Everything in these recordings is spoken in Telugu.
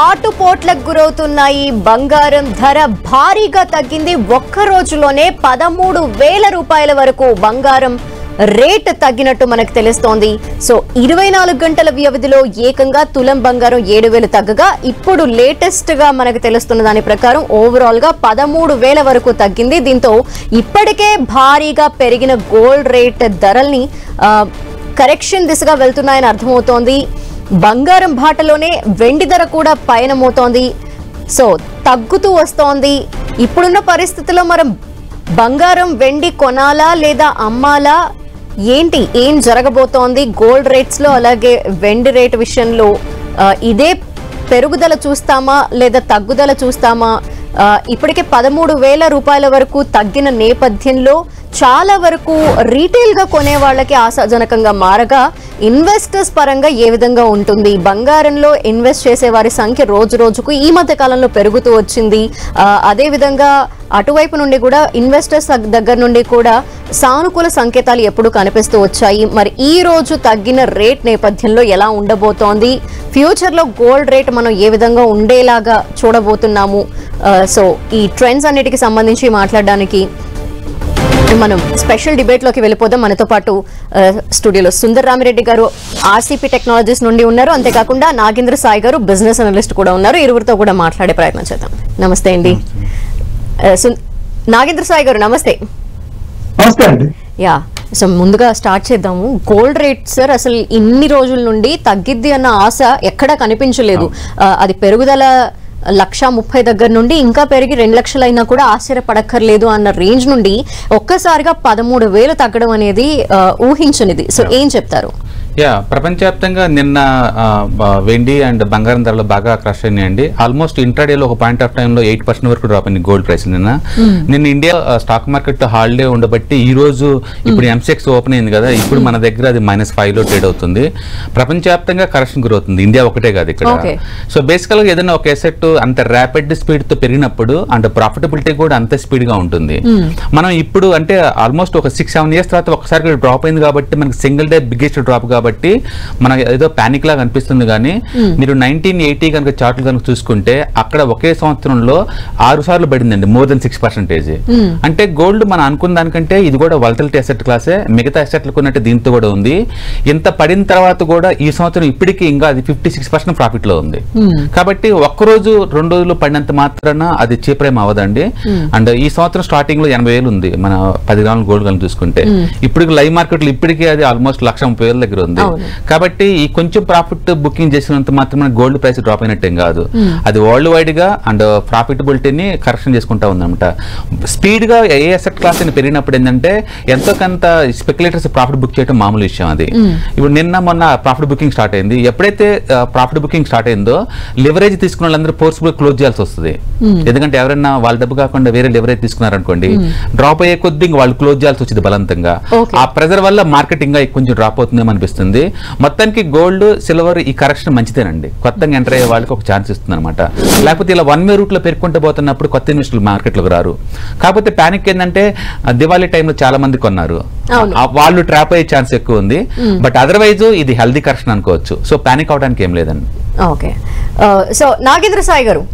ఆటుపోట్లకు గురవుతున్నాయి. బంగారం ధర భారీగా తగ్గింది. ఒక్క రోజులోనే 13,000 రూపాయల వరకు బంగారం రేట్ తగ్గినట్టు మనకు తెలుస్తోంది. సో 24 గంటల వ్యవధిలో ఏకంగా తులం బంగారం 7,000 తగ్గగా ఇప్పుడు లేటెస్ట్ గా మనకు తెలుస్తున్న దాని ప్రకారం ఓవరాల్ గా 13,000 వరకు తగ్గింది. దీంతో ఇప్పటికే భారీగా పెరిగిన గోల్డ్ రేట్ ధరల్ని కరెక్షన్ దిశగా వెళ్తున్నాయని అర్థమవుతోంది. బంగారం బాటలోనే వెండి ధర కూడా పయనమవుతోంది. సో తగ్గుతూ వస్తోంది. ఇప్పుడున్న పరిస్థితుల్లో మనం బంగారం వెండి కొనాలా లేదా అమ్మాలా, ఏం జరగబోతోంది గోల్డ్ రేట్స్ లో, అలాగే వెండి రేట్ విషయంలో ఇదే పెరుగుదల చూస్తామా లేదా తగ్గుదల చూస్తామా? ఇప్పటికే 13,000 రూపాయల వరకు తగ్గిన నేపథ్యంలో చాలా వరకు రీటైల్ గా కొనే వాళ్ళకి ఆశాజనకంగా మారగా ఇన్వెస్టర్స్ పరంగా ఏ విధంగా ఉంటుంది? బంగారంలో ఇన్వెస్ట్ చేసే వారి సంఖ్య రోజు రోజుకు ఈ మధ్య కాలంలో పెరుగుతూ వచ్చింది. అదే విధంగా అటువైపు నుండి కూడా ఇన్వెస్టర్స్ దగ్గర నుండి కూడా సానుకూల సంకేతాలు ఎప్పుడు కనిపిస్తూ వచ్చాయి. మరి ఈ రోజు తగ్గిన రేట్ నేపథ్యంలో ఎలా ఉండబోతోంది? ఫ్యూచర్ లో గోల్డ్ రేట్ మనం ఏ విధంగా ఉండేలాగా చూడబోతున్నాము? సో ఈ ట్రెండ్స్ అన్నిటికి సంబంధించి మాట్లాడడానికి మనం స్పెషల్ డిబేట్ లోకి వెళ్ళిపోదాం. మనతో పాటు స్టూడియోలో సుందర్ రామిరెడ్డి గారు ఆర్సీపీ టెక్నాలజీస్ నుండి ఉన్నారు. అంతేకాకుండా నాగేంద్ర సాయి గారు బిజినెస్ అనలిస్ట్ కూడా ఉన్నారు. ఇరువురితో కూడా మాట్లాడే ప్రయత్నం చేద్దాం. నమస్తే అండి. నాగేంద్ర సాయి గారు నమస్తే. యా, సో ముందుగా స్టార్ట్ చేద్దాము. గోల్డ్ రేట్ సార్ అసలు ఇన్ని రోజుల నుండి తగ్గిద్ది అన్న ఆశ ఎక్కడా కనిపించలేదు. అది పెరుగుదల 1,30,000 దగ్గర నుండి ఇంకా పెరిగి 2 లక్షలు అయినా కూడా ఆశ్చర్యపడక్కర్లేదు అన్న రేంజ్ నుండి ఒక్కసారిగా 13,000 తగ్గడం అనేది ఊహించనిది. సో ఏం చెప్తారు? ప్రపంచవ్యాప్తంగా నిన్న వెండి అండ్ బంగారం ధరలు బాగా క్రష్ అయినాయండి. ఆల్మోస్ట్ ఇంట్రాడేలో ఒక పాయింట్ ఆఫ్ టైంలో 8% వరకు డ్రాప్ అయింది గోల్డ్ ప్రైస్. నిన్న ఇండియా స్టాక్ మార్కెట్ హాలిడే ఉండబట్టి ఈ రోజు ఇప్పుడు ఎంసెక్స్ ఓపెన్ అయింది కదా, ఇప్పుడు మన దగ్గర అది -5లో ట్రేడ్ అవుతుంది. ప్రపంచవ్యాప్తంగా కరెక్షన్ గ్రోత్ ఉంది, ఇండియా ఒకటే కాదు ఇక్కడ. సో బేసికల్ గా ఏదైనా ఒక ఎసెట్ అంత ర్యాపిడ్ స్పీడ్ తో పెరిగినప్పుడు అండ్ ప్రాఫిటబిలిటీ కూడా అంత స్పీడ్ గా ఉంటుంది. మనం ఇప్పుడు అంటే ఆల్మోస్ట్ ఒక 6-7 ఇయర్స్ తర్వాత ఒకసారి డ్రాప్ అయింది కాబట్టి మనకి సింగిల్ డే బిగ్గెస్ట్ డ్రాప్ కాబట్టి మనకి ఏదో పానిక్ లాగా అనిపిస్తుంది. కానీ మీరు 1980 కనుక చార్ట్లు కనుక చూసుకుంటే అక్కడ ఒకే సంవత్సరంలో 6 సార్లు పడిందండి, మోర్ దెన్ 6%. అంటే గోల్డ్ మనం అనుకున్న దానికంటే ఇది కూడా వలటిలిటీ అసెట్ క్లాసే, మిగతా అసెట్లకు ఉన్నట్టు దీంతో కూడా ఉంది. ఇంత పడిన తర్వాత కూడా ఈ సంవత్సరం ఇప్పటికీ ఇంకా అది 56% ప్రాఫిట్ లో ఉంది. కాబట్టి ఒక్కరోజు 2 రోజులు పడినంత మాత్రాన అది చీప్ ఏం అవ్వదండి. అండ్ ఈ సంవత్సరం స్టార్టింగ్ లో 80,000 ఉంది మన 10 గ్రాముల గోల్డ్ కనుక చూసుకుంటే. ఇప్పుడు లైవ్ మార్కెట్ లో ఇప్పటికీ అది ఆల్మోస్ట్ 1,30,000 దగ్గర ఉంది. కాబట్టి ఈ కొంచెం ప్రాఫిట్ బుకింగ్ చేసినంత మాత్రమే గోల్డ్ ప్రైస్ డ్రాప్ అయినట్టేం కాదు. అది వరల్డ్ వైడ్ గా అండ్ ప్రాఫిటబిలిటీని కరెక్షన్ చేసుకుంటా ఉందన్నమాట. స్పీడ్ గా ఏ అసెట్ క్లాస్ అని పెరిగినప్పుడు ఏంటంటే ఎంతో కొంత స్పెక్యులేటర్స్ ప్రాఫిట్ బుక్ చేయడం మామూలు విషయం. అది ఇప్పుడు నిన్న మొన్న ప్రాఫిట్ బుకింగ్ స్టార్ట్ అయింది. ఎప్పుడైతే ప్రాఫిట్ బుకింగ్ స్టార్ట్ అయిందో లివరేజ్ తీసుకున్న వాళ్ళందరూ ఫోర్స్ఫుల్ క్లోజ్ చేయాల్సి వస్తుంది. ఎందుకంటే ఎవరైనా వాళ్ళ డబ్బు కాకుండా వేరే లివరేజ్ తీసుకున్నారనుకోండి, డ్రాప్ అయ్యే కొద్ది వాళ్ళు క్లోజ్ చేయాల్సి వచ్చింది బలవంతంగా. ఆ ప్రెజర్ వల్ల మార్కెట్ ఇంకా కొంచెం డ్రాప్ అవుతుందేమో అనిపిస్తుంది. మొత్తానికి గోల్డ్ సిల్వర్ ఈ కరెక్షన్ మంచిదేనండి, కొత్తగా ఎంటర్ అయ్యే వాళ్ళకి ఒక ఛాన్స్ ఇస్తుంది అనమాట. లేకపోతే ఇలా వన్ వే రూట్ లో పెరుగుకుంటూ పోతున్నప్పుడు కొత్త ఇన్వెస్టర్లు మార్కెట్ లోకి రారు. కాకపోతే పానిక్ ఏంటంటే దివాళీ టైంలో చాలా మంది కొన్నారు, వాళ్ళు ట్రాప్ అయ్యే ఛాన్స్ ఎక్కువ ఉంది. బట్ అదర్వైజ్ ఇది హెల్దీ కరెక్షన్ అనుకోవచ్చు. సో పానిక్ అవడానికి ఏం లేదండి. ఓకే, సో నాగేంద్ర సాయి గారు,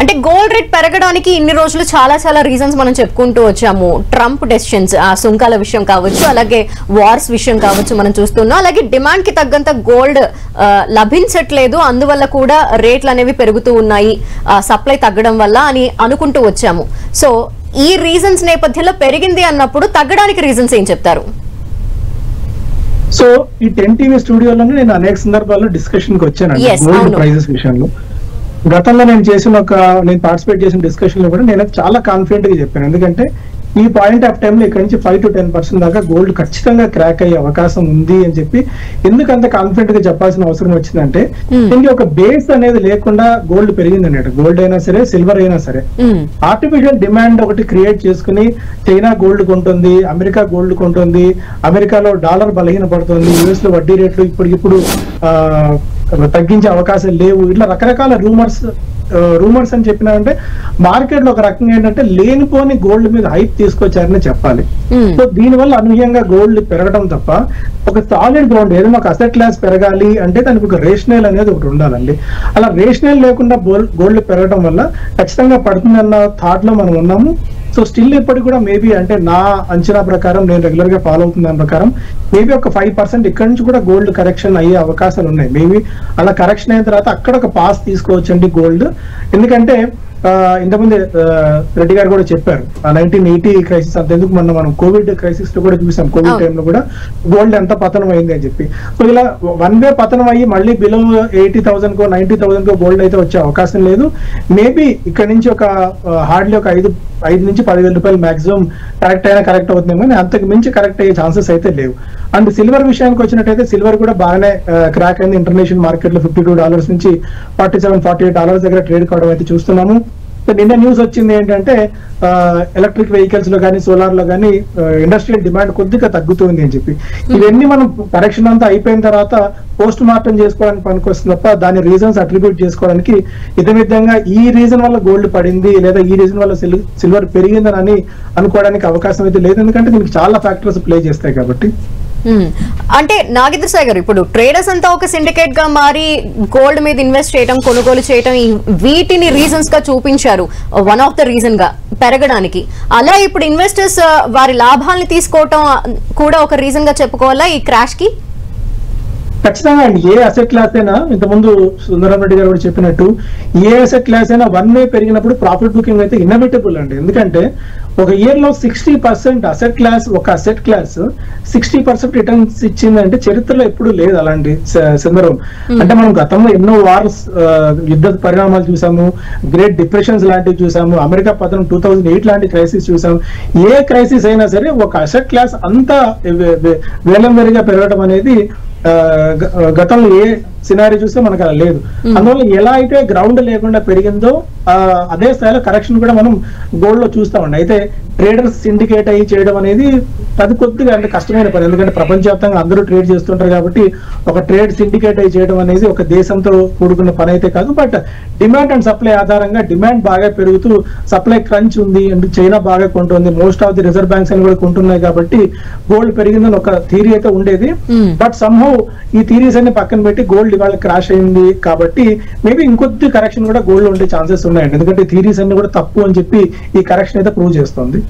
అంటే గోల్డ్ రేట్ పెరగడానికి ఇన్ని రోజులు చాలా రీజన్స్ మనం చెప్పుకుంటూ వచ్చాము. ట్రంప్ డెసిషన్స్, ఆ సుంకాల విషయం కావచ్చు, అలాగే వార్స్ విషయం కావచ్చు మనం చూస్తున్నాం. అలాగే డిమాండ్ కి తగ్గంత గోల్డ్ లభించట్లేదు, అందువల్ల కూడా రేట్లు అనేవి పెరుగుతూ ఉన్నాయి, సప్లై తగ్గడం వల్ల అని అనుకుంటూ వచ్చాము. సో ఈ రీజన్స్ నేపథ్యంలో పెరిగింది అన్నప్పుడు తగ్గడానికి రీజన్స్ ఏం చెప్తారు? సో ఈ 10 టీవీ స్టూడియోలోనే నేను అనేక సందర్భాల్లో డిస్కషన్ కి వచ్చాను గోల్డ్ ప్రైజెస్ విషయంలో. గతంలో నేను పార్టిసిపేట్ చేసిన డిస్కషన్ లో కూడా నేను చాలా కాన్ఫిడెంట్ గా చెప్పాను. ఎందుకంటే ఈ పాయింట్ ఆఫ్ టైమ్ లో ఇక్కడ నుంచి 5 to 10% దాకా గోల్డ్ ఖచ్చితంగా క్రాక్ అయ్యే అవకాశం ఉంది అని చెప్పి ఎందుకంత కాన్ఫిడెంట్ గా చెప్పాల్సిన అవసరం వచ్చిందంటే, దీనికి ఒక బేస్ అనేది లేకుండా గోల్డ్ పెరిగింది అన్నట్టు. గోల్డ్ అయినా సరే, సిల్వర్ అయినా సరే, ఆర్టిఫిషియల్ డిమాండ్ ఒకటి క్రియేట్ చేసుకుని చైనా గోల్డ్ కొంటుంది, అమెరికా గోల్డ్ కొంటుంది, అమెరికాలో డాలర్ బలహీన పడుతుంది, యుఎస్ లో వడ్డీ రేట్లు ఇప్పటికిప్పుడు తగ్గించే అవకాశాలు లేవు, ఇట్లా రకరకాల రూమర్స్ అని చెప్పినారంటే మార్కెట్ లో ఒక రకంగా ఏంటంటే లేనిపోని గోల్డ్ మీద హైప్ తీసుకొచ్చారని చెప్పాలి. సో దీనివల్ల అనూహ్యంగా గోల్డ్ పెరగడం తప్ప ఒక సాలిడ్ గ్రౌండ్ ఏదైనా ఒక అసెట్ క్లాస్ పెరగాలి అంటే దానికి ఒక రేషనల్ అనేది ఒకటి ఉండాలండి. అలా రేషనల్ లేకుండా గోల్డ్ పెరగడం వల్ల ఖచ్చితంగా పడుతుందన్న థాట్ లో మనం ఉన్నాము. సో స్టిల్ ఇప్పటికి కూడా మేబీ అంటే నా అంచనా ప్రకారం, నేను రెగ్యులర్ గా ఫాలో అవుతున్న దాని ప్రకారం మేబీ ఒక 5% ఇక్కడ నుంచి కూడా గోల్డ్ కరెక్షన్ అయ్యే అవకాశాలు ఉన్నాయి. మేబీ అలా కరెక్షన్ అయిన తర్వాత అక్కడ ఒక పాస్ తీసుకోవచ్చండి గోల్డ్. ఎందుకంటే ఇంతకుముందు రెడ్డి గారు కూడా చెప్పారు 1980 క్రైసిస్ అంతెందుకు మనం కోవిడ్ క్రైసిస్ లో కూడా చూసాం. కోవిడ్ టైంలో కూడా గోల్డ్ ఎంత పతనం అయింది అని చెప్పి. సో ఇలా వన్ వే పతనం అయ్యి మళ్ళీ బిలో 80,000 కో 90,000 కో గోల్డ్ అయితే వచ్చే అవకాశం లేదు. మేబీ ఇక్కడ నుంచి ఒక హార్డ్లీ ఒక 5 నుంచి 10,000 రూపాయలు మాక్సిమం కరెక్ట్ అయినా కరెక్ట్ అవుతుంది, కానీ అంతకు మించి కరెక్ట్ అయ్యే ఛాన్సెస్ అయితే లేవు. అండ్ సిల్వర్ విషయానికి వచ్చినట్టయితే సిల్వర్ కూడా బాగానే క్రాక్ అయింది. ఇంటర్నేషనల్ మార్కెట్ లో $52 నుంచి $47-48 దగ్గర ట్రేడ్ కావడం అయితే చూస్తున్నాము. నిన్న న్యూస్ వచ్చింది ఏంటంటే ఎలక్ట్రిక్ వెహికల్స్ లో కానీ సోలార్ లో కానీ ఇండస్ట్రియల్ డిమాండ్ కొద్దిగా తగ్గుతుంది అని చెప్పి. ఇవన్నీ మనం కరెక్షన్ అంతా అయిపోయిన తర్వాత పోస్ట్ మార్టం చేసుకోవడానికి పనికొస్తుంది తప్ప దాని రీజన్స్ అట్రిబ్యూట్ చేసుకోవడానికి విధంగా ఈ రీజన్ వల్ల గోల్డ్ పడింది లేదా ఈ రీజన్ వల్ల సిల్వర్ పెరిగిందని అనుకోవడానికి అవకాశం అయితే లేదు. ఎందుకంటే దీనికి చాలా ఫ్యాక్టర్స్ ప్లే చేస్తాయి కాబట్టి. అంటే నాగేంద్ర సాయి గారు, ఇప్పుడు ట్రేడర్స్ అంతా ఒక సిండికేట్ గా మారి గోల్డ్ మీద ఇన్వెస్ట్ చేయడం, కొనుగోలు చేయడం, వీటిని రీజన్స్ గా చూపించారు వన్ ఆఫ్ ద రీజన్ గా పెరగడానికి. అలా ఇప్పుడు ఇన్వెస్టర్స్ వారి లాభాలను తీసుకోవటం కూడా ఒక రీజన్ గా చెప్పుకోవాలా ఈ క్రాష్ కి? ఖచ్చితంగా అండి. ఏ అసెట్ క్లాస్ అయినా ఇంతకుముందు సుందరం రెడ్డి గారు కూడా చెప్పినట్టు ఏ అసెట్ క్లాస్ అయినా వన్ వే పెరిగినప్పుడు ప్రాఫిట్ బుకింగ్ అయితే ఇన్నోవేటబుల్ అండి. ఎందుకంటే ఒక ఇయర్ లో 60% అసెట్ క్లాస్, ఒక అసెట్ క్లాస్ 60% రిటర్న్స్ ఇచ్చిందంటే చరిత్రలో ఎప్పుడు లేదు అలాంటి సందర్భం. అంటే మనం గతంలో ఎన్నో వార్స్, యుద్ధ పరిణామాలు చూసాము, గ్రేట్ డిప్రెషన్స్ లాంటివి చూసాము, అమెరికా పతనం 2008 లాంటి క్రైసిస్ చూసాము. ఏ క్రైసిస్ అయినా సరే ఒక అసెట్ క్లాస్ అంతా వేలంవేరిగా పెరగడం అనేది గతంలో ఏ సినారీ చూస్తే మనకు అలా లేదు. అందువల్ల ఎలా అయితే గ్రౌండ్ లేకుండా పెరిగిందో అదే స్థాయిలో కరెక్షన్ కూడా మనం గోల్డ్ లో చూస్తామండి. అయితే ట్రేడర్స్ సిండికేట్ అయ్యి చేయడం అనేది అది కొద్దిగా అంటే కష్టమైన పని. ఎందుకంటే ప్రపంచవ్యాప్తంగా అందరూ ట్రేడ్ చేస్తుంటారు కాబట్టి ఒక ట్రేడ్ సిండికేట్ అయ్యి చేయడం అనేది ఒక దేశంతో కూడుకున్న పని అయితే కాదు. బట్ డిమాండ్ అండ్ సప్లై ఆధారంగా డిమాండ్ బాగా పెరుగుతూ సప్లై క్రంచ్ ఉంది అండ్ చైనా బాగా కొంటుంది, most of the reserve banks అని కూడా కొంటున్నాయి కాబట్టి గోల్డ్ పెరిగిందని ఒక థియరీ అయితే ఉండేది. బట్ సమ్హౌ ఈ థియరీస్ అన్ని పక్కన పెట్టి గోల్డ్ ఇవాళ క్రాష్ అయింది కాబట్టి మేబీ ఇంకొద్ది కరెక్షన్ కూడా గోల్డ్ ఉండే ఛాన్సెస్ ఉన్నాయండి. ఎందుకంటే థియరీస్ అన్ని కూడా తప్పు అని చెప్పి ఈ కరెక్షన్ అయితే ప్రూవ్ చేస్తుంది.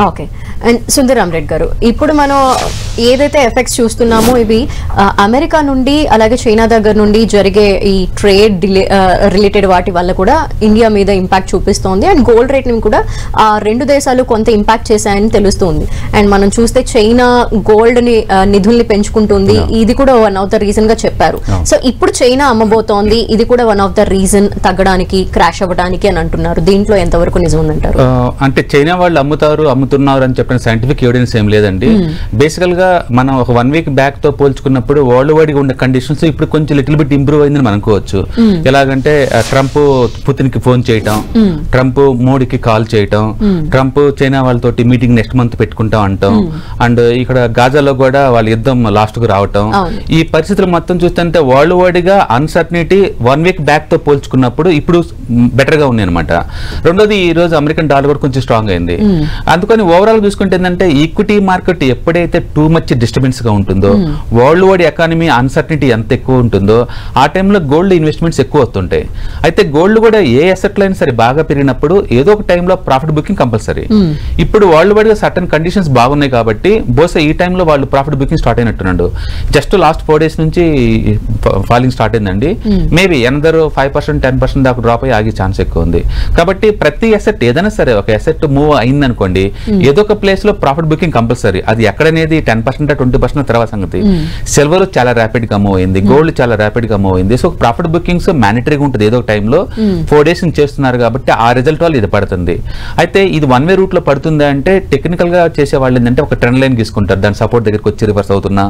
ఓకే. అండ్ సుందరరామ్ రెడ్డి గారు, ఇప్పుడు మనం ఏదైతే ఎఫెక్ట్స్ చూస్తున్నామో ఇవి అమెరికా నుండి అలాగే చైనా దగ్గర నుండి జరిగే ఈ ట్రేడ్ రిలేటెడ్ వాటి వల్ల కూడా ఇండియా మీద ఇంపాక్ట్ చూపిస్తోంది. అండ్ గోల్డ్ రేట్ ని కూడా ఆ రెండు దేశాలు కొంత ఇంపాక్ట్ చేశాయని తెలుస్తుంది. అండ్ మనం చూస్తే చైనా గోల్డ్ ని నిధుల్ని పెంచుకుంటుంది, ఇది కూడా వన్ ఆఫ్ ద రీజన్ గా చెప్పారు. సో ఇప్పుడు చైనా అమ్మబోతోంది, ఇది కూడా వన్ ఆఫ్ ద రీజన్ తగ్గడానికి, క్రాష్ అవ్వడానికి అని అంటున్నారు. దీంట్లో ఎంతవరకు నిజం ఉందంటారు? అంటే చైనా వాళ్ళు అమ్ముతున్నారు అని చెప్పిన సైంటిఫిక్ ఎవిడెన్స్ ఏం లేదండి. బేసికల్ గా మనం ఒక 1 వీక్ బ్యాక్ తో పోల్చుకున్నప్పుడు వరల్డ్ వైడ్ గా ఉండే కండిషన్స్ ఇప్పుడు కొంచెం లిటిల్ బిట్ ఇంప్రూవ్ అయిందని మనం అనుకోవచ్చు. ఎలాగంటే ట్రంప్ పుతిన్ కి ఫోన్ చేయటం, ట్రంప్ మోడీకి కాల్ చేయటం, ట్రంప్ చైనా వాళ్ళతోటి మీటింగ్ నెక్స్ట్ మంత్ పెట్టుకుంటాం అంటాం, అండ్ ఇక్కడ గాజాలో కూడా వాళ్ళ యుద్ధం లాస్ట్ కు రావటం, ఈ పరిస్థితులు మొత్తం చూస్తుంటే వరల్డ్ వైడ్ గా అన్సర్టనిటీ 1 వీక్ బ్యాక్ తో పోల్చుకున్నప్పుడు ఇప్పుడు బెటర్ గా ఉంది అనమాట. రెండోది ఈ రోజు అమెరికన్ డాలర్ కూడా కొంచెం స్ట్రాంగ్ అయింది. అందుకని ఓవరాల్ చూసుకుంటే ఏంటంటే ఈక్విటీ మార్కెట్ ఎప్పుడైతే టూ మచ్ డిస్టర్బెన్స్ గా ఉంటుందో, వరల్డ్ వైడ్ ఎకానమీ అన్సర్టనిటీ ఎంత ఎక్కువ ఉంటుందో ఆ టైంలో గోల్డ్ ఇన్వెస్ట్మెంట్స్ ఎక్కువ వస్తుంటాయి. అయితే గోల్డ్ కూడా ఏ అసెట్ లైన్ సరే బాగా పెరిగినప్పుడు ఏదో ఒక టైంలో ప్రాఫిట్ బుకింగ్ కంపల్సరీ. ఇప్పుడు వరల్డ్ వైడ్ గా సర్టన్ కండిషన్స్ బాగున్నాయి కాబట్టి బహుశా ఈ టైంలో వాళ్ళు ప్రాఫిట్ బుకింగ్ స్టార్ట్ అయినట్టున్నాడు. జస్ట్ లాస్ట్ 4 days నుంచి ఫాలింగ్ స్టార్ట్ అయిందండి. మేబీ ఎనదర్ 5% 10% దాకా డ్రాప్ అయ్యి ఆగే ఛాన్స్ ఎక్కువ ఉంది. కాబట్టి ప్రతి అసెట్ ఏదైనా సరే ఒక అసెట్ మూవ్ అయింది అనుకోండి, ఏదో ఒక ప్లేస్ లో ప్రాఫిట్ బుకింగ్ కంపల్సరీ. అది ఎక్కడనేది 10% 20% తర్వాత సంగతి. సిల్వర్ చాలా ర్యాపిడ్ గా మూవ్ అయింది, గోల్డ్ చాలా ర్యాపిడ్ గా మూవ్ అయింది. సో ప్రాఫిట్ బుకింగ్స్ మ్యాండేటరీగా ఉంటుంది ఏదో ఒక టైంలో. 4 days నుంచి చేస్తున్నారు కాబట్టి ఆ రిజల్ట్ వల్ల ఇది పడుతుంది. అయితే ఇది 1 వే రూట్ లో పడుతుంది అంటే టెక్నికల్ గా చేసే వాళ్ళు ఏంటంటే ఒక ట్రెండ్ లైన్ తీసుకుంటారు, దాని సపోర్ట్ దగ్గరికి వచ్చి రివర్స్ అవుతున్నా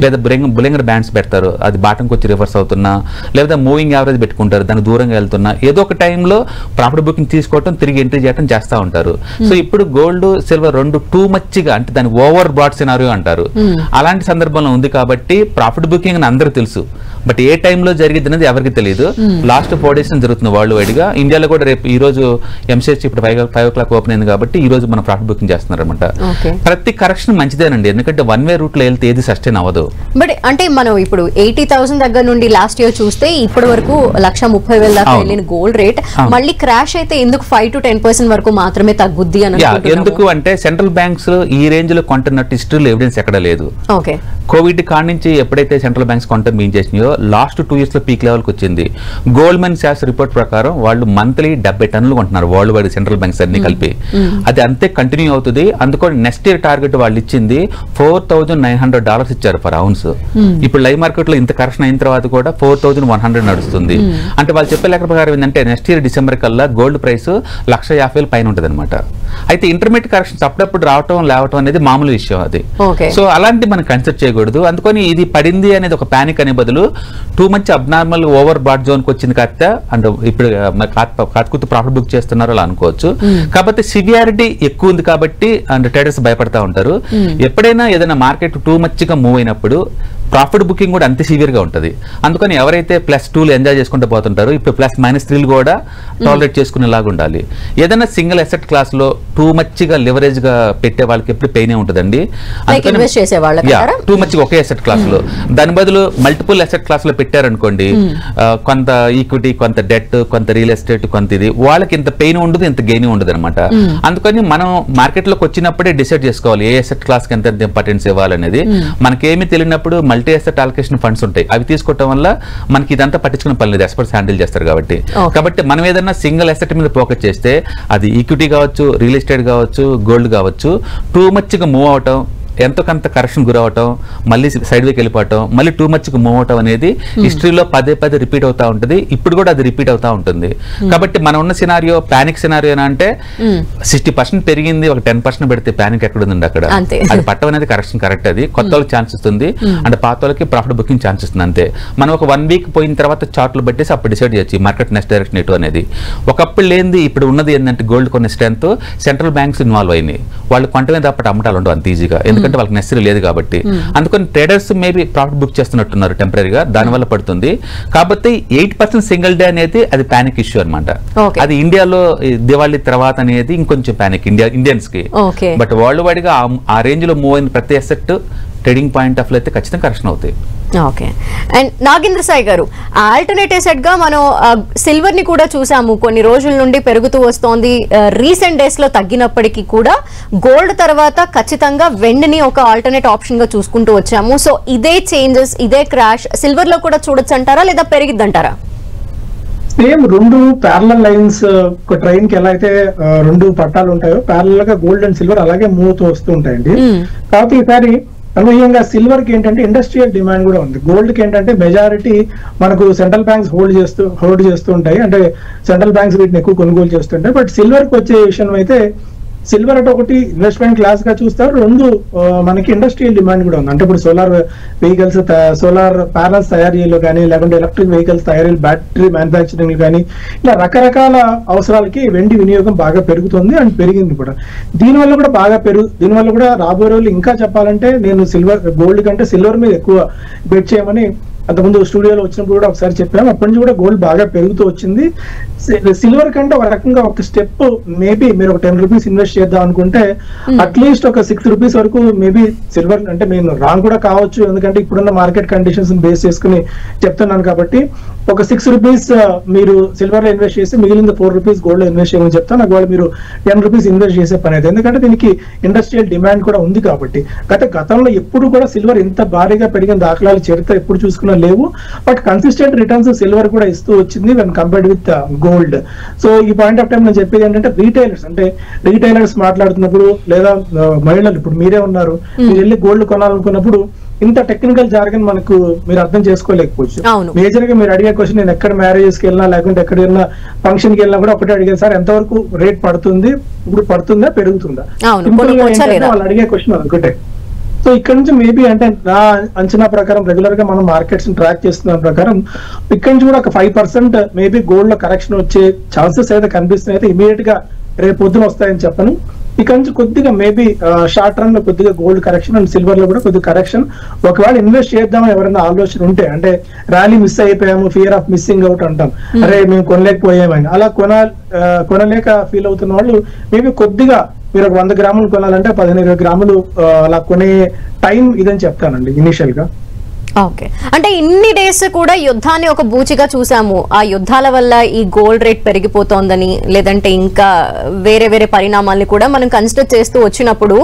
లేదా బులింగర్ బ్యాండ్స్ పెడతారు, అది బాటంకి వచ్చి రివర్స్ అవుతున్నా, లేదా మూవింగ్ యావరేజ్ పెట్టుకుంటారు, దానికి దూరంగా వెళ్తున్నా, ఏదో ఒక టైంలో ప్రాఫిట్ బుకింగ్ తీసుకోవటం, తిరిగి ఎంట్రీ చేయడం చేస్తూ ఉంటారు. సో ఇప్పుడు గోల్డ్ సిల్వర్ రెండు టూ మచ్గా, అంటే దాని ఓవర్ బ్రాడ్ సినారియో అంటారు, అలాంటి సందర్భంలో ఉంది. కాబట్టి ప్రాఫిట్ బుకింగ్ అని అందరూ తెలుసు, బట్ ఏ టైంలో జరిగింది అనేది ఎవరికి తెలియదు. లాస్ట్ 4 days జరుగుతుంది వరల్డ్ వైడ్ గా. ఇండియాలో కూడా రేపు ఈ రోజు ఎంసీహెచ్ ఇప్పుడు 5 o'clock ఓపెన్ అయింది కాబట్టి ఈ రోజు మనం ప్రాఫిట్ బుకింగ్ చేస్తున్నారు అనమాట. ప్రతి కరెక్షన్ మంచిదేనండి, ఎందుకంటే వన్ వే రూట్ లో వెళ్తే ఏది సస్టైన్ అవ్వదు. బట్ అంటే మనం ఇప్పుడు 80,000 దగ్గర నుండి లాస్ట్ ఇయర్ చూస్తే ఇప్పటి వరకు 1,30,000 దాకా వెళ్ళిన గోల్డ్ రేట్ మళ్ళీ క్రాష్ అయితే ఎందుకు 5 to 10% వరకు మాత్రమే తగ్గుద్ది అని ఎందుకు అంటే సెంట్రల్ బ్యాంక్స్ ఈ రేంజ్ లో కొంటున్నట్టు హిస్టరీలో ఎవిడెన్స్ ఎక్కడ లేదు. కోవిడ్ కాడి నుంచి ఎప్పుడైతే సెంట్రల్ బ్యాంక్స్ కొంట మీన్ చేసినాయో లాస్ట్ 2 years లో పీక్ లెవెల్కి వచ్చింది. గోల్డ్మెన్ సాక్స్ రిపోర్ట్ ప్రకారం వాళ్ళు మంత్లీ 70 టన్నులు కొంటున్నారు వరల్డ్ వైడ్ సెంట్రల్ బ్యాంక్స్ అన్ని కలిపి. అది అంతే కంటిన్యూ అవుతుంది. అందుకని నెక్స్ట్ ఇయర్ టార్గెట్ వాళ్ళు ఇచ్చింది $4,900 ఇచ్చారు ఫర్ అవున్స్. ఇప్పుడు లైవ్ మార్కెట్ లో ఇంత కరెక్షన్ అయిన తర్వాత కూడా 4,100 నడుస్తుంది. అంటే వాళ్ళు చెప్పే లెక్క ప్రకారం ఏంటంటే నెక్స్ట్ ఇయర్ డిసెంబర్ కల్లా గోల్డ్ ప్రైస్ 1,50,000 పైన ఉంటుంది అనమాట. అయితే ఇంటర్మీడియట్ కరెక్షన్స్ అప్పుడప్పుడు రావటం లేవటం అనేది మామూలు విషయం అది. సో అలాంటి మనం కన్సిడర్ చేయకూడదు. అందుకని ఇది పడింది అనేది ఒక పానిక్ అనే బదులు too much abnormal over bat zone కి వచ్చింది కాస్త అంటే ఇప్పుడు కాటుకుతూ ప్రాఫిట్ బుక్ చేస్తున్నారు అలా అనుకోవచ్చు. కాబట్టి సివియారిటీ ఎక్కువ ఉంది కాబట్టి అండ్ ట్రేడర్స్ భయపడతా ఉంటారు. ఎప్పుడైనా ఏదైనా మార్కెట్ టూ మచ్ గా మూవ్ అయినప్పుడు ప్రాఫిట్ బుకింగ్ కూడా అంతే సివియర్ గా ఉంటుంది. అందుకని ఎవరైతే +2 ఎంజాయ్ చేసుకుంటూ పోతుంటారో ఇప్పుడు +-3 కూడా టాలరేట్ చేసుకునేలాగా ఉండాలి. ఏదైనా సింగిల్ అసెట్ క్లాస్ లో టూ మచ్ గా లివరేజ్ గా పెట్టే వాళ్ళకి ఎప్పుడు పెయిన్ ఉంటుందండి. టూ మచ్ ఒకే అసెట్ క్లాస్ లో, దాని బదులు మల్టిపుల్ అసెట్ క్లాస్ లో పెట్టారనుకోండి, కొంత ఈక్విటీ, కొంత డెట్, కొంత రియల్ ఎస్టేట్, కొంత ఇది, వాళ్ళకి ఇంత పెయిన్ ఉండదు, ఇంత గెయిన్ ఉండదు అనమాట. అందుకని మనం మార్కెట్ లోకి వచ్చినప్పుడే డిసైడ్ చేసుకోవాలి ఏ అసెట్ క్లాస్ కి ఎంత ఇంపార్టెన్స్ ఇవ్వాలనేది. మనకేమీ తెలియనప్పుడు మల్టీ అసెట్ అలొకేషన్ ఫండ్స్ ఉంటాయి, అవి తీసుకోవడం వల్ల మనకి ఇదంతా పట్టించుకునే పని లేదు, ఎక్స్పర్ట్స్ హ్యాండిల్ చేస్తారు కాబట్టి. కాబట్టి మనం ఏదైనా సింగిల్ అసెట్ మీద ఫోకస్ చేస్తే అది ఈక్విటీ కావచ్చు, రియల్ ఎస్టేట్ కావచ్చు, గోల్డ్ కావచ్చు, టూ మచ్ గా మూవ్ అవటం, ఎంతో కొంత కరెక్షన్ గురవటం, మళ్ళీ సైడ్ వేకి వెళ్ళిపోవటం, మళ్ళీ టూ మచ్ గా మూవ్ అవటం అనేది హిస్టరీలో పదే రిపీట్ అవుతా ఉంటుంది. ఇప్పుడు కూడా అది రిపీట్ అవుతా ఉంటుంది. కాబట్టి మనం ఉన్న సినారియో పానిక్ సినారియో అంటే 60% పెరిగింది, ఒక 10% పెడితే పానిక్ ఎక్కడ ఉందండి అక్కడ. అది పట్టం అనేది కరెక్షన్ కరెక్ట్, అది కొత్త వాళ్ళకి ఛాన్స్ ఇస్తుంది, అంటే పాత వాళ్ళకి ప్రాఫిట్ బుకింగ్ ఛాన్స్ ఇస్తుంది అంతే. మనం ఒక 1 week పోయిన తర్వాత చార్ట్లు పెట్టేసి అప్పుడు డిసైడ్ చేయొచ్చు మార్కెట్ నెక్స్ట్ డైరెక్షన్ ఎటు అనేది. ఒకప్పుడు లేనిది ఇప్పుడు ఉన్నది ఏంటంటే గోల్డ్ కొనే స్ట్రెంత్ సెంట్రల్ బ్యాంక్స్ ఇన్వాల్వ్ అయినాయి. వాళ్ళు కొంటమే తప్పటి అమ్మటాలు ఉండవు అంత ఈజీగా, ఎందుకంటే వాళ్ళకి నెసరీ లేదు కాబట్టి. అందుకని ట్రేడర్స్ మేబీ ప్రాఫిట్ బుక్ చేస్తున్నట్టున్నారు టెంపరీగా, దానివల్ల పడుతుంది. కాబట్టి 8% సింగిల్ డే అనేది అది పానిక్ ఇష్యూ అనమాట. అది ఇండియాలో దివాళీ తర్వాత అనేది ఇంకొంచెం పానిక్ ఇండియన్స్ కి. బట్ వరల్డ్ వైడ్ గా ఆ రేంజ్ లో మూవ్ అయిన ప్రతి అసెట్ ట్రేడింగ్ పాయింట్ ఆఫ్ లో అయితే ఖచ్చితంగా కరెక్షన్ అవుతాయి. ఓకే. అండ్ నాగేంద్ర సాయి గారు, ఆల్టర్నేట్ అసెట్ గా మనం సిల్వర్ ని కూడా చూసాము, కొన్ని రోజుల నుండి పెరుగుతూ వస్తోంది. రీసెంట్ డేస్ లో తగ్గినప్పటికీ కూడా గోల్డ్ తర్వాత ఖచ్చితంగా వెండిని ఒక ఆల్టర్నేట్ ఆప్షన్ గా చూసుకుంటూ వచ్చాము. సో ఇదే చేంజెస్, ఇదే క్రాష్ సిల్వర్ లో కూడా చూడొచ్చు అంటారా, లేదా పెరిగిద్దంటారా? సేమ్ రెండు ప్యారలల్ లైన్స్, ఒక ట్రైన్ కి ఎలా అయితే రెండు పట్టాలు ఉంటాయో ప్యారలల్ గా గోల్డ్ అండ్ సిల్వర్ అలాగే మూవ్ తో వస్తూ ఉంటాయండి. కాబట్టి ఈసారి అనూహ్యంగా సిల్వర్ కి ఏంటంటే ఇండస్ట్రియల్ డిమాండ్ కూడా ఉంది. గోల్డ్ కి ఏంటంటే మెజారిటీ మనకు సెంట్రల్ బ్యాంక్స్ హోల్డ్ చేస్తూ ఉంటాయి, అంటే సెంట్రల్ బ్యాంక్స్ వీటిని ఎక్కువ కొనుగోలు చేస్తుంటాయి. బట్ సిల్వర్ కి వచ్చే విషయం అయితే సిల్వర్ అంటే ఒకటి ఇన్వెస్ట్మెంట్ క్లాస్ గా చూస్తారు, రెండు మనకి ఇండస్ట్రియల్ డిమాండ్ కూడా ఉంది. అంటే ఇప్పుడు సోలార్ వెహికల్స్, సోలార్ ప్యానల్స్ తయారీలో కానీ, లేకుంటే ఎలక్ట్రిక్ వెహికల్స్ తయారీ, బ్యాటరీ మ్యానుఫ్యాక్చరింగ్ కానీ, ఇలా రకరకాల అవసరాలకి వెండి వినియోగం బాగా పెరుగుతుంది అండ్ పెరిగింది కూడా. దీనివల్ల కూడా దీనివల్ల కూడా రాబోయే రోజులు ఇంకా చెప్పాలంటే నేను గోల్డ్ కంటే సిల్వర్ మీద ఎక్కువ బెట్ చేయమని అంతకుముందు స్టూడియోలో వచ్చినప్పుడు కూడా ఒకసారి చెప్పాము. అప్పటి నుంచి కూడా గోల్డ్ బాగా పెరుగుతూ వచ్చింది. సిల్వర్ కంటే ఒక రకంగా ఒక స్టెప్ మేబీ మీరు ఒక 10 రూపీస్ ఇన్వెస్ట్ చేద్దాం అనుకుంటే అట్లీస్ట్ ఒక 6 రూపీస్ వరకు మేబీ సిల్వర్, అంటే నేను రాంగ్ కూడా కావచ్చు, ఎందుకంటే ఇప్పుడున్న మార్కెట్ కండిషన్స్ బేస్ చేసుకుని చెప్తున్నాను కాబట్టి ఒక 6 రూపీస్ మీరు సిల్వర్ లో ఇన్వెస్ట్ చేసి మిగిలిన 4 రూపీస్ గోల్డ్ లో ఇన్వెస్ట్ చేయమని చెప్తాను. నాకు వాళ్ళు మీరు 10 రూపీస్ ఇన్వెస్ట్ చేసే పని అయితే, ఎందుకంటే దీనికి ఇండస్ట్రియల్ డిమాండ్ కూడా ఉంది కాబట్టి. గతంలో ఎప్పుడు కూడా సిల్వర్ ఇంత భారీగా పెరిగిన దాఖలాలు చరిత్ర ఎప్పుడు చూసుకున్నా లేవు. బట్ కన్సిస్టెంట్ రిటర్న్స్ సిల్వర్ కూడా ఇస్తూ వచ్చింది when compared with gold. So ఈ పాయింట్ ఆఫ్ టైం నేను చెప్పేది ఏంటంటే రీటైలర్స్ మాట్లాడుతున్నప్పుడు, లేదా మహిళలు, ఇప్పుడు మీరే ఉన్నారు, మీరు వెళ్ళి గోల్డ్ కొనాలనుకున్నప్పుడు ఇంత టెక్నికల్ జార్గన్ మనకు మీరు అర్థం చేసుకోలేకపోవచ్చు. మేజర్ గా మీరు అడిగే క్వశ్చన్, నేను ఎక్కడ మ్యారేజెస్ కి వెళ్ళినా లేకుంటే ఎక్కడ వెళ్ళినా ఫంక్షన్ కి వెళ్ళినా కూడా ఒకటే అడిగాను, సార్ ఎంతవరకు రేట్ పడుతుంది, ఇప్పుడు పడుతుందా పెరుగుతుందా? వాళ్ళు అడిగే క్వశ్చన్ ఒకటే. సో ఇక్కడ నుంచి మేబీ అంటే నా అంచనా ప్రకారం రెగ్యులర్ గా మనం మార్కెట్స్ ట్రాక్ చేస్తున్న ప్రకారం ఇక్కడ నుంచి కూడా ఒక 5% మేబీ గోల్డ్ లో కరెక్షన్ వచ్చే ఛాన్సెస్ అయితే కనిపిస్తున్నాయి. అయితే ఇమీడియట్ గా రేపు పొద్దున వస్తాయని చెప్పను. ఇక్కడ నుంచి కొద్దిగా మేబీ షార్ట్ రన్ లో కొద్దిగా గోల్డ్ కరెక్షన్ అండ్ సిల్వర్ లో కూడా కొద్దిగా కరెక్షన్. ఒకవేళ ఇన్వెస్ట్ చేద్దామని ఎవరైనా ఆలోచన ఉంటే, అంటే ర్యాలీ మిస్ అయిపోయాము, ఫియర్ ఆఫ్ మిస్సింగ్ అవుట్ అంటాం, అరే మేము కొనలేకపోయామని, అలా కొనలేక ఫీల్ అవుతున్న వాళ్ళు మేబీ కొద్దిగా మీరు ఒక 100 గ్రాములు కొనాలంటే 15-20 గ్రాములు అలా కొనే టైం ఇదని చెప్తానండి ఇనిషియల్ గా. ఓకే, అంటే ఇన్ని డేస్ కూడా యుద్ధాన్ని ఒక బూచిగా చూసాము. ఆ యుద్ధాల వల్ల ఈ గోల్డ్ రేట్ పెరిగిపోతోందని, లేదంటే ఇంకా వేరే వేరే పరిణామాల్ని కూడా మనం కన్సిడర్ చేస్తూ వచ్చినప్పుడు,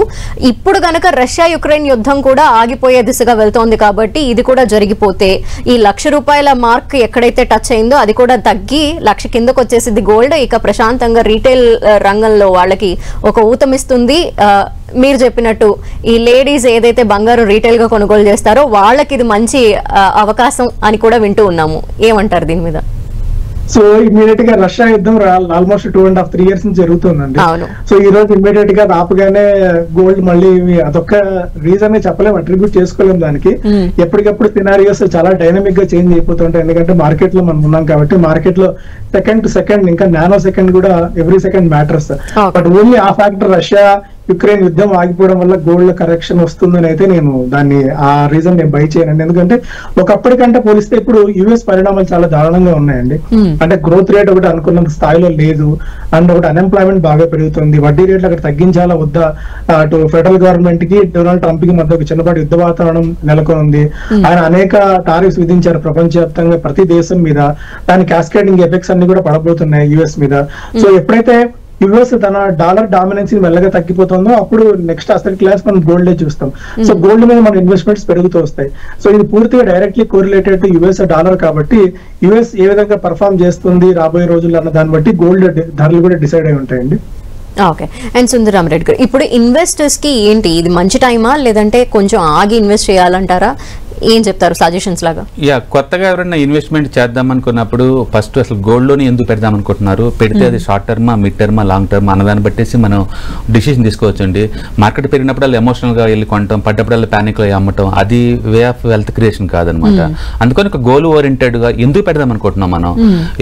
ఇప్పుడు గనక రష్యా యుక్రెయిన్ యుద్ధం కూడా ఆగిపోయే దిశగా వెళ్తోంది కాబట్టి ఇది కూడా జరిగిపోతే ఈ ₹1,00,000 మార్క్ ఎక్కడైతే టచ్ అయిందో అది కూడా తగ్గి 1,00,000 కిందకు వచ్చేసింది గోల్డ్. ఇక ప్రశాంతంగా రీటైల్ రంగంలో వాళ్ళకి ఒక ఊతమిస్తుంది. మీరు చెప్పినట్టు ఈ లేడీస్ ఏదైతే బంగారం రీటైల్ గా కొనుగోలు చేస్తారో వాళ్ళకి ఇది మంచి అవకాశం అని కూడా వింటూ ఉన్నాము. ఏమంటారు దీని మీద? సో ఇమీడియట్ గా రష్యా యుద్ధం ఆల్మోస్ట్ 2.5-3 ఇయర్స్ నుంచి జరుగుతుందండి. సో ఈ రోజు ఇమీడియట్ గా ఆపగానే గోల్డ్ మళ్ళీ అదొక్క రీజన్ చెప్పలేము, అట్రిబ్యూట్ చేసుకోలేము దానికి. ఎప్పటికప్పుడు సినారియోస్ చాలా డైనమిక్ గా చేంజ్ అయిపోతుంటాయి. ఎందుకంటే మార్కెట్ లో మనం ఉన్నాం కాబట్టి మార్కెట్ లో సెకండ్ టు సెకండ్ ఇంకా నానో సెకండ్ కూడా every second matters. But only ఆ ఫ్యాక్టర్ రష్యా యుక్రెయిన్ యుద్ధం ఆగిపోవడం వల్ల గోల్డ్ కరెక్షన్ వస్తుందని అయితే నేను దాన్ని ఆ రీజన్ నేను బై చేయనండి. ఎందుకంటే ఒకప్పటికంటే పోలిస్తే ఇప్పుడు యుఎస్ పరిణామాలు చాలా దారుణంగా ఉన్నాయండి. అంటే గ్రోత్ రేట్ ఒకటి అనుకున్నంత స్థాయిలో లేదు, అండ్ ఒకటి అన్ఎంప్లాయ్మెంట్ బాగా పెరుగుతుంది, వడ్డీ రేట్లు అక్కడ తగ్గించాలా వద్దా, అటు ఫెడరల్ గవర్నమెంట్ కి డొనాల్డ్ ట్రంప్ కి మధ్య ఒక చిన్నపాటి యుద్ధ వాతావరణం నెలకొంది. ఆయన అనేక టారిఫ్స్ విధించారు ప్రపంచవ్యాప్తంగా ప్రతి దేశం మీద. దాని క్యాస్కేడింగ్ ఎఫెక్ట్స్ అన్ని కూడా పడబోతున్నాయి యుఎస్ మీద. సో ఎప్పుడైతే యుఎస్ తన డాలర్ డామినెన్సీ మెల్లగా తగ్గిపోతుందో అప్పుడు నెక్స్ట్ అసెట్ క్లాస్ మనం గోల్డ్ చూస్తాం. సో గోల్డ్ మీద మన ఇన్వెస్ట్మెంట్స్ పెరుగుతూ వస్తాయి. సో ఇది పూర్తిగా directly correlated to US dollar కాబట్టి యుఎస్ ఏ విధంగా పర్ఫార్మ్ చేస్తుంది రాబోయే రోజుల్లో అన్న దాన్ని బట్టి గోల్డ్ ధరలు కూడా డిసైడ్ అయి ఉంటాయండి. ఓకే, అండ్ సుందరం రెడ్డి గారు, ఇప్పుడు ఇన్వెస్టర్స్ కి ఏంటి ఇది మంచి టైమా లేదంటే కొంచెం ఆగి ఇన్వెస్ట్ చేయాలంటారా? ఏం చెప్తారు సజెషన్స్ లాగా? కొత్తగా ఎవరైనా ఇన్వెస్ట్మెంట్ చేద్దాం అనుకున్నప్పుడు ఫస్ట్ అసలు గోల్డ్ లోని ఎందుకు పెడదాం అనుకుంటున్నారు, పెడితే అది షార్ట్ టర్మా, మిడ్ టర్మా, లాంగ్ టర్మా అన్నదాన్ని బట్టేసి మనం డిసిషన్ తీసుకోవచ్చండి. మార్కెట్ పెరిగినప్పుడు వాళ్ళు ఎమోషనల్ గా వెళ్ళి కొనటం, పడ్డప్పుడు ప్యానిక్ లో అమ్మటం, అది వే ఆఫ్ వెల్త్ క్రియేషన్ కాదనమాట. అందుకని ఒక గోల్ ఓరియంటెడ్ గా ఎందుకు పెడదాం అనుకుంటున్నాం మనం,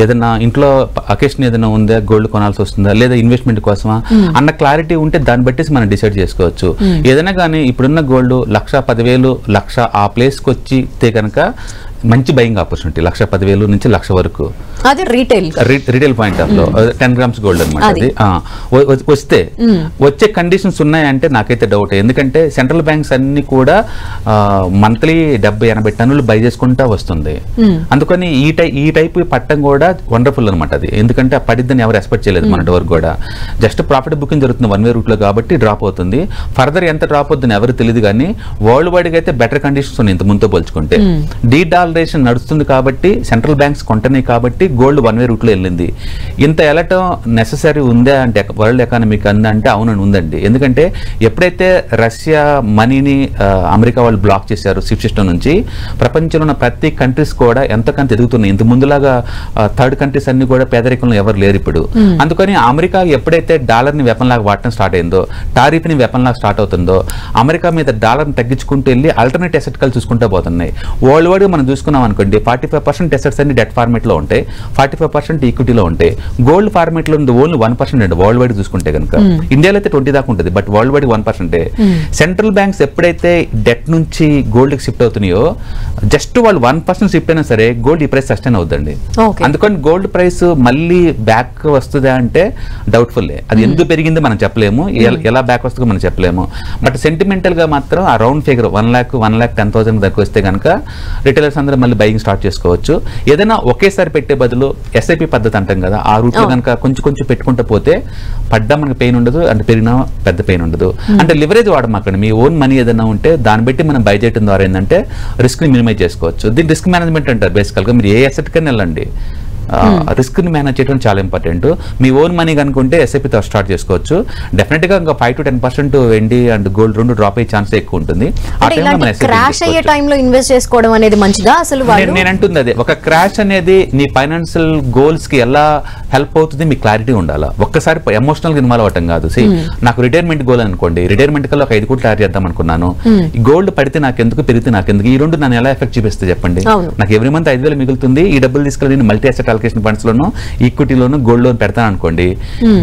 ఏదైనా ఇంట్లో అకేషన్ ఏదైనా ఉందా, గోల్డ్ కొనాల్సి వస్తుందా, లేదా ఇన్వెస్ట్మెంట్ కోసమా అన్న క్లారిటీ ఉంటే దాన్ని బట్టేసి మనం డిసైడ్ చేసుకోవచ్చు. ఏదైనా కానీ ఇప్పుడున్న గోల్డ్ 1,10,000, 1,00,000 ఆ ప్లేస్ వచ్చి కనుక మంచి బయింగ్ ఆపర్చునిటీ. 1,10,000 నుంచి 1,00,000 వరకు అది రీటైల్ పాయింట్ ఆఫ్ లో 10 grams గోల్డ్ అనమాట. అది వస్తే వచ్చే కండిషన్స్ ఉన్నాయంటే నాకైతే డౌట్. ఎందుకంటే సెంట్రల్ బ్యాంక్స్ అన్ని కూడా మంత్లీ 70-80 టన్నులు బై చేసుకుంటా వస్తుంది. అందుకని ఈ టైప్ పట్టం కూడా వండర్ఫుల్ అనమాట. అది ఎందుకంటే పడిద్దని ఎవరు ఎక్స్పెక్ట్ చేయలేదు మొన్నటి వరకు కూడా. జస్ట్ ప్రాఫిట్ బుకింగ్ జరుగుతుంది 1 way రూట్ లో కాబట్టి డ్రాప్ అవుతుంది. ఫర్దర్ ఎంత డ్రాప్ అవుతుంది ఎవరు తెలియదు, కానీ వరల్డ్ వైడ్ గా అయితే బెటర్ కండిషన్స్ ఉన్నాయి ఇంత ముందుతో పోల్చుకుంటే. డాలరేషన్ నడుస్తుంది కాబట్టి సెంట్రల్ బ్యాంక్స్ కొంటున్నాయి కాబట్టి గోల్డ్ 1 way రూట్ లో వెళ్ళింది. ఇంత వెళ్ళటం నెససరీ ఉందా అంటే వరల్డ్ ఎకానమీకి అంటే అవునని ఉందండి. ఎందుకంటే ఎప్పుడైతే రష్యా మనీని అమెరికా వాళ్ళు బ్లాక్ చేశారు స్విఫ్ట్ సిస్టమ్ నుంచి, ప్రపంచంలో ఉన్న ప్రతి కంట్రీస్ కూడా ఎంతకంత ఎదుగుతున్నాయి. ఇంత ముందులాగా థర్డ్ కంట్రీస్ అన్ని కూడా పేదరికంలో ఎవరు లేరు ఇప్పుడు. అందుకని అమెరికా ఎప్పుడైతే డాలర్ ని వెపన్ లాగా వాడటం స్టార్ట్ అయిందో, టారిఫ్ ని వెపన్ లాగా స్టార్ట్ అవుతుందో, అమెరికా మీద డాలర్ ని తగ్గించుకుంటూ వెళ్ళి ఆల్టర్నేట్ అసెట్ కలు చూసుకుంటూ పోతున్నాయి. వరల్డ్ వైడ్ మనం చూసుకున్నాం అనుకోండి, 45% అసెట్స్ అన్ని డెట్ ఫార్మేట్ లో ఉంటాయి, 45% ఈక్విటీలో ఉంటాయి. గోల్డ్ ఫార్మేట్ లో ఉంది ఓన్లీ 1% అండి వరల్డ్ వైడ్ చూసుకుంటే కనుక. ఇండియాలో అయితే 20 దాకా ఉంటుంది, but world wide 1%. Central banks ఎప్పుడైతే డెట్ నుంచి గోల్డ్ కి షిఫ్ట్ అవుతున్నాయో, జస్ట్ వాళ్ళు 1% షిఫ్ట్ అయినా సరే గోల్డ్ ఈ ప్రైస్ సస్టైన్ అవుతుందండి. అందుకని గోల్డ్ ప్రైస్ మళ్ళీ బ్యాక్ వస్తుందా అంటే డౌట్ఫుల్. అది ఎందుకు పెరిగిందో మనం చెప్పలేము, ఎలా బ్యాక్ వస్తుందో మనం చెప్పలేము. బట్ సెంటిమెంటల్ గా మాత్రం ఆ రౌండ్ ఫిగర్ 1,10,000 దగ్గర వస్తే కనుక రిటైలర్స్ అందరూ మళ్ళీ బయింగ్ స్టార్ట్ చేసుకోవచ్చు. ఏదైనా ఒకేసారి పెట్టే బదులు ఎస్ఐపి పద్ధతి అంటాం కదా, ఆ రూట్ లో కనుక కొంచెం కొంచెం పెట్టుకుంటూ పోతే పడ్డా మనకి పెయిన్ ఉండదు, అంటే పెరిగినా పెద్ద పెయిన్ ఉండదు. అంటే లివరేజ్ వాడమాకండి. మీ ఓన్ మనీ ఏదైనా ఉంటే దాన్ని బట్టి మనం బై చేయడం ద్వారా ఏంటంటే రిస్క్ ని మినిమైజ్ చేసుకోవచ్చు. దీన్ని రిస్క్ మేనేజ్మెంట్ అంటారు బేసికల్ గా. మీరు ఏ అసెట్ కన్నా వెళ్ళండి, రిస్క్ ని మేనేజ్ చేయడం చాలా ఇంపార్టెంట్. మీ ఓన్ మనీ కనుకుంటే ఎస్ఐపితో స్టార్ట్ చేసుకోవచ్చు. డెఫినెట్ గా ఇంకా 5 to 10% వెండి అండ్ గోల్డ్ రెండు డ్రాప్ అయ్యే ఛాన్స్ ఎక్కువ ఉంటుంది. క్రాష్ అయ్యే టైంలో ఇన్వెస్ట్ చేసుకోవడం అనేది మంచిదా? అసలు నేను అంటుంది అదే, ఒక క్రాష్ అనేది నీ ఫైనాన్షియల్ గోల్స్ కి ఎలా హెల్ప్ అవుతుంది మీకు క్లారిటీ ఉండాలా. ఒక్కసారి ఎమోషనల్ గా ఇన్వాల్వ్ అవటం కాదు. నాకు రిటైర్మెంట్ గోల్ అనుకోండి, రిటైర్మెంట్ కల్లా ఒక 5 కోట్లు తయారు చేద్దాం అనుకున్నాను. గోల్డ్ పడితే నాకెందుకు, పెరిగితే నాకెందుకు, ఈ రెండు నన్ను ఎలా ఎఫెక్ట్ చూపిస్తే చెప్పండి. నాకు ఎవ్రీ మంత్ 5,000 మిగులుతుంది, ఈ డబ్బులు తీసుకెళ్ళి నేను మల్టీ అసెట్ అలొకేషన్ ఫండ్స్ లోను, ఈక్విటీలోను, గోల్డ్ లోన్ పెడతాను అనుకోండి.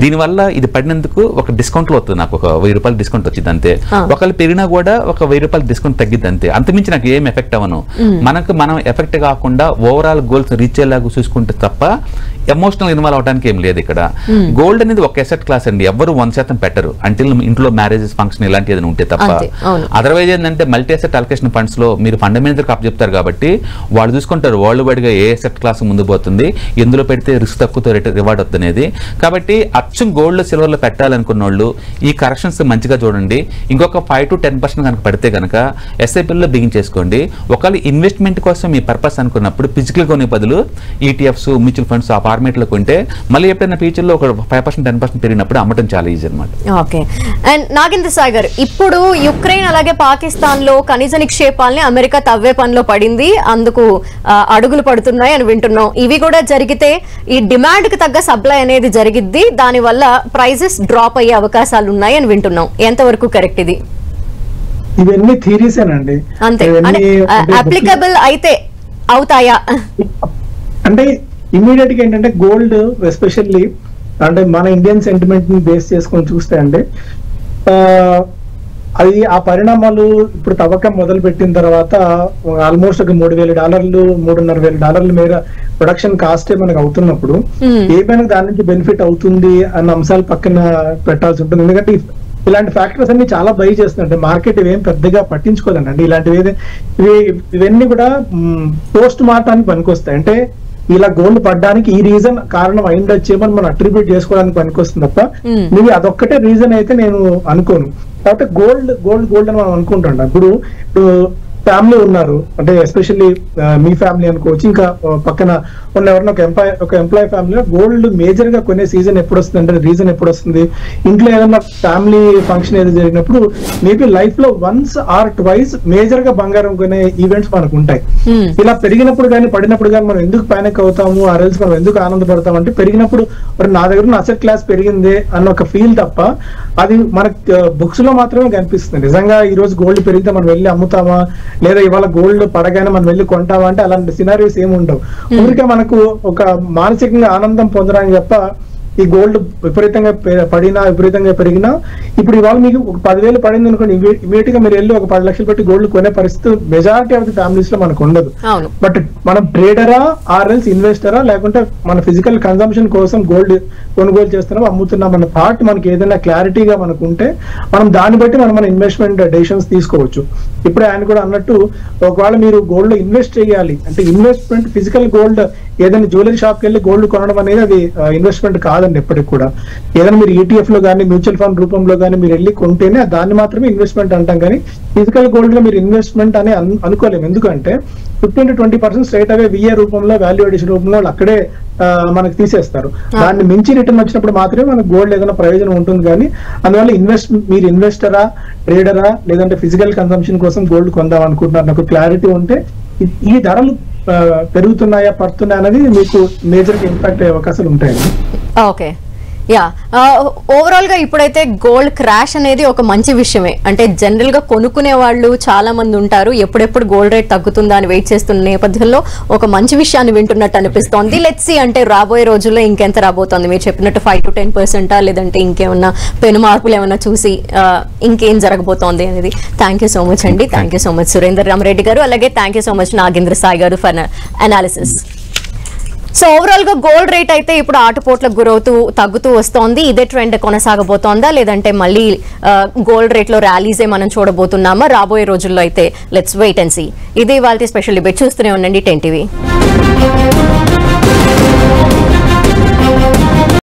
దీనివల్ల ఇది పడినందుకు ఒక డిస్కౌంట్ లో వస్తుంది, నాకు ఒక 1000 రూపాయలు డిస్కౌంట్ వచ్చింది అంతే. ఒకళ్ళు పెరిగినా కూడా ఒక 1000 రూపాయలు డిస్కౌంట్ తగ్గిద్ది అంతే. అంతమించి నాకు ఏం ఎఫెక్ట్ అవ్వను. మనం ఎఫెక్ట్ కాకుండా ఓవరాల్ గోల్స్ రీచ్ అయ్యేలాగా చూసుకుంటే తప్ప ఎమోషనల్ ఇన్వాల్వ్ అవడానికి ఏం లేదు ఇక్కడ. గోల్డ్ అనేది ఒక ఎసెట్ క్లాస్ అండి, ఎవరు 1% పెట్టరు అంటిల్ ఇంట్లో మ్యారేజెస్ ఫంక్షన్ ఇలాంటి ఏదైనా ఉంటే తప్ప. అదర్వైజ్ ఏంటంటే మల్టీ అసెట్ అలొకేషన్ ఫండ్స్ లో మీరు ఫండమెంటల్ కప్ చెప్తారు కాబట్టి వాళ్ళు చూసుకుంటారు వరల్డ్ వైడ్ గా ఏ ఎసెట్ క్లాస్ ముందు పోతుంది, ఎందులో పెడితే రిస్క్ తక్కువతో రివార్డ్ వస్తుంది అనేది. కాబట్టి అచ్చం గోల్డ్ సిల్వర్ లో పెట్టాలనుకున్న వాళ్ళు ఈ కరెక్షన్స్ మంచిగా చూడండి. ఇంకొక 5 to 10% కనుక పడితే కనుక ఎస్ఐపిలో బిగిన్ చేసుకోండి. ఒకవేళ ఇన్వెస్ట్మెంట్ కోసం మీ పర్పస్ అనుకున్నప్పుడు ఫిజికల్ కొనే బదులు ఈటీఎఫ్స్, మ్యూచువల్ ఫండ్స్ ఆ ఫార్మేట్ లో కొంటే మళ్ళీ ఎప్పుడైనా ఫ్యూచర్ లో ఒక 5% 10% పెరిగినప్పుడు అమ్మటం చాలా ఈజీ అనమాట. ఓకే. అండ్ నాగేంద్ర సాగర్, ఇప్పుడు యుక్రెయిన్ అలాగే పాకిస్తాన్ లో ఖనిజ నిక్షేపాలని అమెరికా తవ్వే పనిలో పడింది, అందుకు అడుగులు పడుతున్నాయి అని వింటున్నాం. ఇవి కూడా జరిగితే ఈ డిమాండ్ కి తగ్గ సప్లై అనేది జరిగిద్ది, దాని వల్ల ప్రైజెస్ డ్రాప్ అయ్యే అవకాశాలు ఉన్నాయి అని వింటున్నాం. ఎంతవరకు కరెక్ట్ ఇది? ఇవన్నీ థియరీసేనండి, అంతే. అప్లికబుల్ అయితే అవుతాయా అంటే ఇమీడియట్ గా ఏంటంటే గోల్డ్ ఎస్పెషల్లీ అంటే మన ఇండియన్ సెంటిమెంట్ ని బేస్ చేసుకొని చూస్తే అంటే అది ఆ పరిణామాలు ఇప్పుడు తవ్వకం మొదలు పెట్టిన తర్వాత ఆల్మోస్ట్ ఒక $3,000 $3,500 మేర ప్రొడక్షన్ కాస్టే మనకు అవుతున్నప్పుడు ఏమైనా దాని నుంచి బెనిఫిట్ అవుతుంది అన్న అంశాలు పక్కన పెట్టాల్సి ఉంటుంది. ఎందుకంటే ఇలాంటి ఫ్యాక్టర్స్ అన్ని చాలా బై చేస్తుంటే మార్కెట్ ఇవేం పెద్దగా పట్టించుకోదండి. ఇలాంటివి ఇవన్నీ కూడా పోస్ట్ మార్టానికి పనికొస్తాయి. అంటే ఇలా గోల్డ్ పడ్డానికి ఈ రీజన్ కారణం అయిందొచ్చేమని మనం అట్రిబ్యూట్ చేసుకోవడానికి పనికొస్తుంది తప్ప ఇది అదొక్కటే రీజన్ అయితే నేను అనుకోను. కాబట్టి గోల్డ్ అని మనం అనుకుంటాం. ఇప్పుడు ఫ్యామిలీ ఉన్నారు అంటే ఎస్పెషల్లీ మీ ఫ్యామిలీ అనుకోవచ్చు, ఇంకా పక్కన ఉన్న ఎవరైనా ఒక ఎంప్లాయీ ఫ్యామిలీలో గోల్డ్ మేజర్ గా కొనే సీజన్ ఎప్పుడు వస్తుంది అంటే రీజన్ ఎప్పుడు వస్తుంది, ఇంట్లో ఏదైనా ఫ్యామిలీ ఫంక్షన్ ఏదో జరిగినప్పుడు మేబీ లైఫ్ లో వన్స్ ఆర్ ట్వైస్ మేజర్ గా బంగారం కొనే ఈవెంట్స్ మనకు ఉంటాయి. ఇలా పెరిగినప్పుడు కానీ పడినప్పుడు కానీ మనం ఎందుకు పానిక్ అవుతాము, ఆ రోజు మనం ఎందుకు ఆనందపడతాం అంటే పెరిగినప్పుడు నా దగ్గర అసెట్ క్లాస్ పెరిగింది అన్న ఒక ఫీల్ తప్ప అది మనకు బుక్స్ లో మాత్రమే కనిపిస్తుంది. నిజంగా ఈ రోజు గోల్డ్ పెరిగితే మనం వెళ్ళి అమ్ముతామా, లేదా ఇవాళ గోల్డ్ పడగానే మనం వెళ్ళి కొంటామా అంటే అలాంటి సినారియోస్ ఏమి ఉండవు. ఊరికే మనకు ఒక మానసికంగా ఆనందం పొందడానికి తప్ప ఈ గోల్డ్ విపరీతంగా పెరిగినా ఇప్పుడు ఇవాళ మీకు ఒక 10,000 పడింది అనుకోండి, ఇమీడియట్ గా మీరు వెళ్ళి ఒక 10 లక్షలు పెట్టి గోల్డ్ కొనే పరిస్థితి మెజారిటీ ఆఫ్ ది ఫ్యామిలీస్ లో మనకు ఉండదు. బట్ మనం ట్రేడరా ఆర్ఎల్స్ ఇన్వెస్టరా లేకుంటే మన ఫిజికల్ కన్సంప్షన్ కోసం గోల్డ్ కొనుగోలు చేస్తున్నాం అమ్ముతున్నాం అన్న థాట్ మనకి ఏదైనా క్లారిటీగా మనకు ఉంటే మనం దాన్ని బట్టి మన ఇన్వెస్ట్మెంట్ డెసిషన్స్ తీసుకోవచ్చు. ఇప్పుడే ఆయన కూడా అన్నట్టు ఒకవేళ మీరు గోల్డ్ లో ఇన్వెస్ట్ చేయాలి అంటే ఇన్వెస్ట్మెంట్ ఫిజికల్ గోల్డ్ ఏదైనా జ్యువెలరీ షాప్కి వెళ్ళి గోల్డ్ కొనడం అనేది అది ఇన్వెస్ట్మెంట్ కాదండి. ఎప్పటికి కూడా ఏదైనా మీరు ఈటీఎఫ్ లో కానీ మ్యూచువల్ ఫండ్ రూపంలో కానీ మీరు వెళ్ళి కొంటేనే దాన్ని మాత్రమే ఇన్వెస్ట్మెంట్ అంటాం, కానీ ఫిజికల్ గోల్డ్ లో మీరు ఇన్వెస్ట్మెంట్ అని అనుకోలేము. ఎందుకంటే 15 to 20% స్ట్రైట్ అవే విఏ రూపంలో వాల్యూ అడిషన్ రూపంలో వాళ్ళు అక్కడే మనకు తీసేస్తారు. దాన్ని మించి రిటర్న్ వచ్చినప్పుడు మాత్రమే మనకు గోల్డ్ ఏదైనా ప్రయోజనం ఉంటుంది. కానీ అందువల్ల మీరు ఇన్వెస్టరా, ట్రేడరా, లేదంటే ఫిజికల్ కన్సంప్షన్ కోసం గోల్డ్ కొందాం అనుకుంటున్నారు నాకు క్లారిటీ ఉంటే ఈ ధరలు పెరుగుతున్నాయా పడుతున్నాయా అనేది మీకు మేజర్ గా ఇంపాక్ట్ అయ్యే అవకాశాలు ఉంటాయండి. ఓకే, యా, ఓవరాల్ గా ఇప్పుడైతే గోల్డ్ క్రాష్ అనేది ఒక మంచి విషయమే. అంటే జనరల్ గా కొనుక్కునే వాళ్ళు చాలా మంది ఉంటారు, ఎప్పుడెప్పుడు గోల్డ్ రేట్ తగ్గుతుందా అని వెయిట్ చేస్తున్న నేపథ్యంలో ఒక మంచి విషయాన్ని వింటున్నట్టు అనిపిస్తోంది. లెట్స్ సీ అంటే రాబోయే రోజుల్లో ఇంకెంత రాబోతోంది, మీరు చెప్పినట్టు 5 to 10% లేదంటే ఇంకేమన్నా పెను మార్పులు ఏమన్నా చూసి ఇంకేం జరగబోతోంది అనేది. థ్యాంక్ యూ సో మచ్ అండి. Thank you so much Surender Rama Reddy గారు, అలాగే thank you so much Nagendra Sai గారు ఫర్ అనాలిసిస్. సో ఓవరాల్ గా గోల్డ్ రేట్ అయితే ఇప్పుడు ఆటుపోట్లకు గురవుతూ తగ్గుతూ వస్తోంది. ఇదే ట్రెండ్ కొనసాగబోతోందా లేదంటే మళ్ళీ గోల్డ్ రేట్ లో ర్యాలీసే మనం చూడబోతున్నామా రాబోయే రోజుల్లో అయితే లెట్స్ వెయిట్ అండ్ సీ. ఇది ఇవాల్టి స్పెషల్ డిబేట్. చూస్తూనే ఉండండి 10 TV.